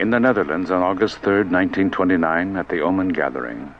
In the Netherlands on August 3rd, 1929, at the Omen Gathering,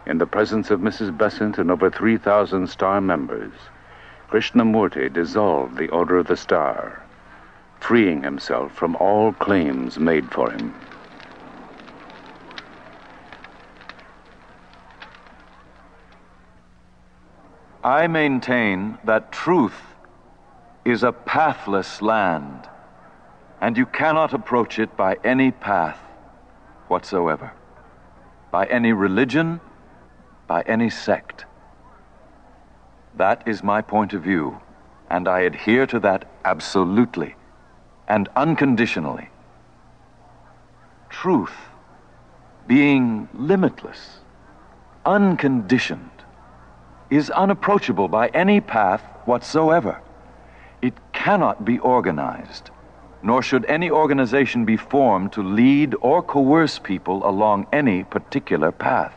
in the presence of Mrs. Besant and over 3,000 Star members, Krishnamurti dissolved the Order of the Star, freeing himself from all claims made for him. I maintain that truth is a pathless land, and you cannot approach it by any path whatsoever, by any religion, by any sect. That is my point of view, and I adhere to that absolutely and unconditionally. Truth, being limitless, unconditioned, is unapproachable by any path whatsoever. It cannot be organized, nor should any organization be formed to lead or coerce people along any particular path.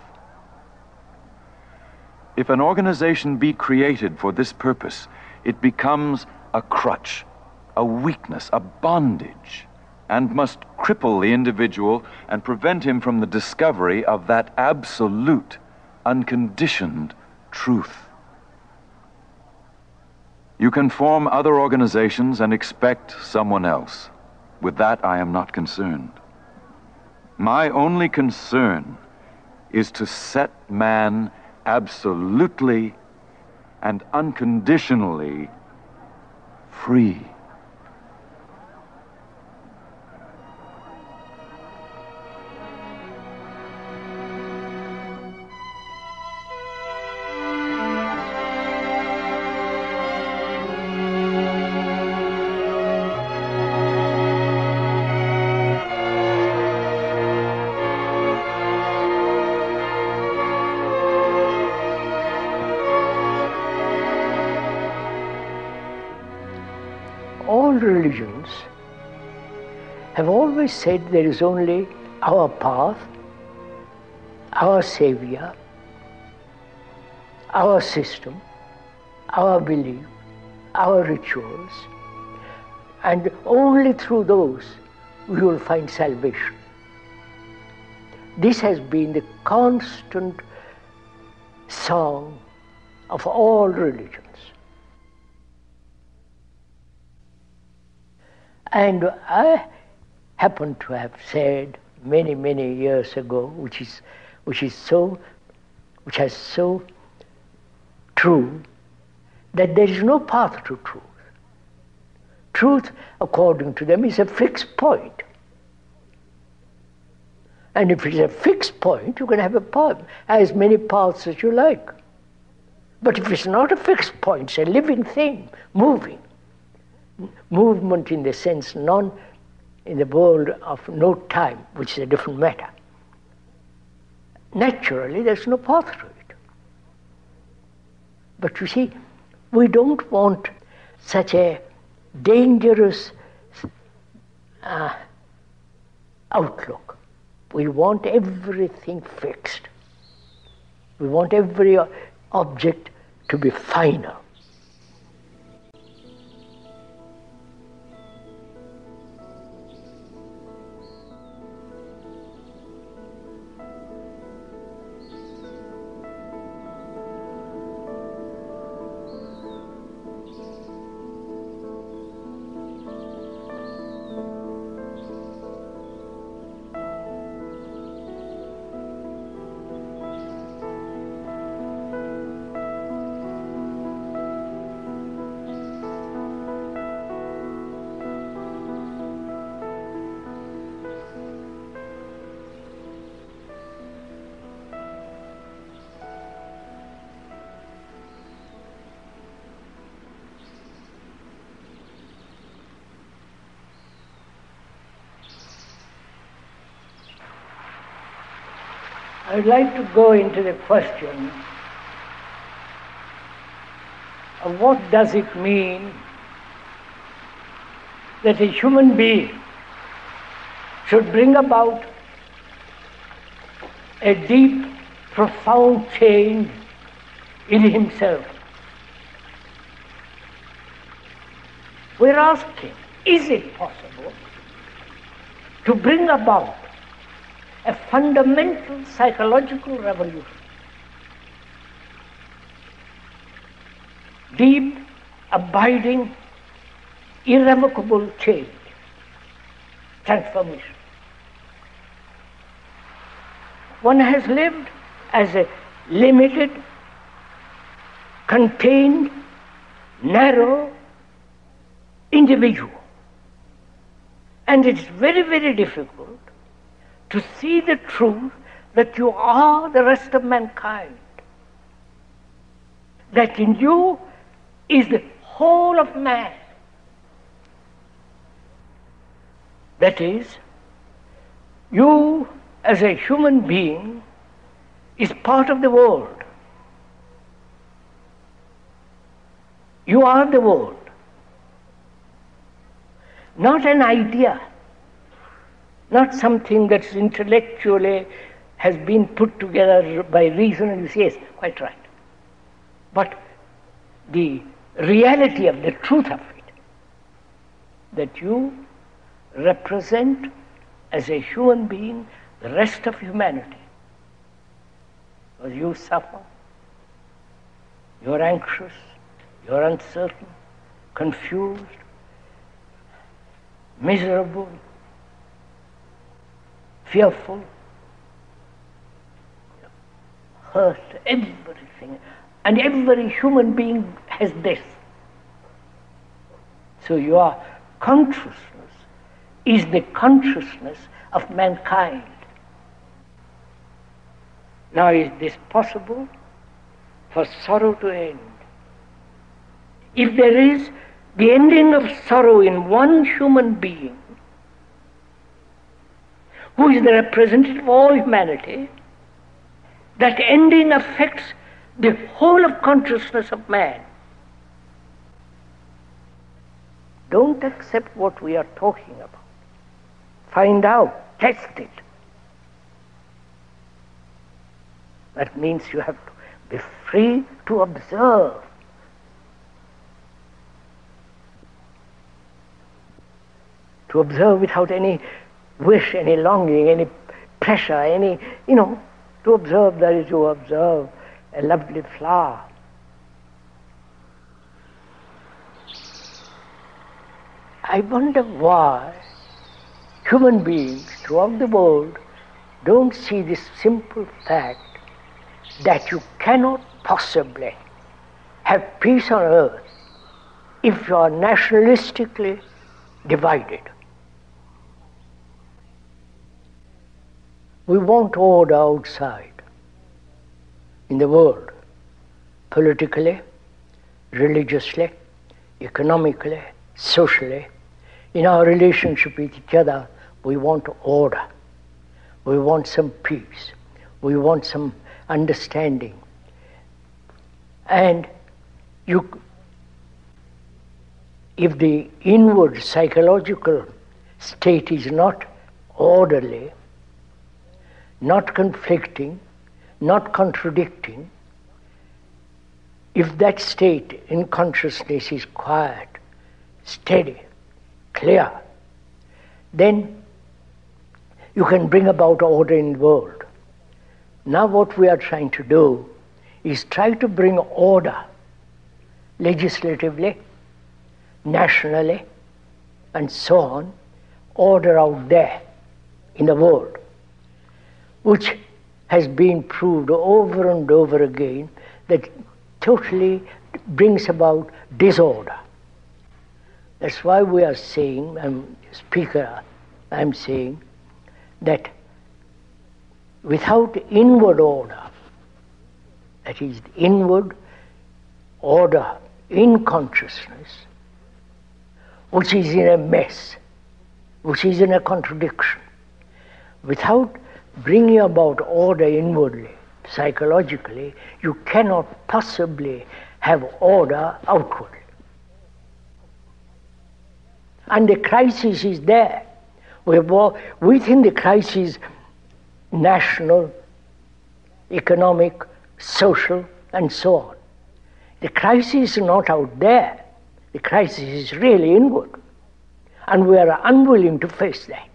If an organization be created for this purpose, it becomes a crutch, a weakness, a bondage, and must cripple the individual and prevent him from the discovery of that absolute, unconditioned truth. You can form other organizations and expect someone else. With that, I am not concerned. My only concern is to set man absolutely and unconditionally free. All religions have always said there is only our path, our savior, our system, our belief, our rituals, and only through those we will find salvation. This has been the constant song of all religions. And I happen to have said many, many years ago, which has so true, that there is no path to truth. Truth, according to them, is a fixed point. And if it's a fixed point, you can have as many paths as you like. But if it's not a fixed point, it's a living thing, moving. Movement in the sense in the world of no time, which is a different matter. Naturally, there's no path to it. But you see, we don't want such a dangerous outlook. We want everything fixed. We want every object to be final. I'd like to go into the question of what does it mean that a human being should bring about a deep, profound change in himself. We're asking, is it possible to bring about a fundamental psychological revolution. Deep, abiding, irrevocable change, transformation. One has lived as a limited, contained, narrow individual. And it's very, very difficult to see the truth that you are the rest of mankind. That in you is the whole of man. That is, you as a human being is part of the world. You are the world. Not an idea, not something that's intellectually has been put together by reason and you say, yes, quite right. But the reality of the truth of it, that you represent as a human being the rest of humanity. Because you suffer, you're anxious, you're uncertain, confused, miserable, fearful, hurt, everything. And every human being has this. So your consciousness is the consciousness of mankind. Now, is this possible for sorrow to end? If there is the ending of sorrow in one human being, who is the representative of all humanity, that ending affects the whole of consciousness of man. Don't accept what we are talking about. Find out, test it. That means you have to be free to observe. To observe without any wish, any longing, any pressure, any, to observe that is to observe a lovely flower. I wonder why human beings throughout the world don't see this simple fact that you cannot possibly have peace on earth if you are nationalistically divided. We want order outside in the world, politically, religiously, economically, socially. In our relationship with each other, we want order. We want some peace. We want some understanding. And if the inward psychological state is not orderly, not conflicting, not contradicting, if that state in consciousness is quiet, steady, clear, then you can bring about order in the world. Now what we are trying to do is try to bring order legislatively, nationally, and so on, order out there in the world, which has been proved over and over again that totally brings about disorder. That's why we are saying, I'm saying, that without inward order, that is, inward order in consciousness, which is in a mess, which is in a contradiction, without bringing about order inwardly, psychologically, you cannot possibly have order outwardly. And the crisis is there. Within the crisis, national, economic, social, and so on. The crisis is not out there. The crisis is really inward. And we are unwilling to face that.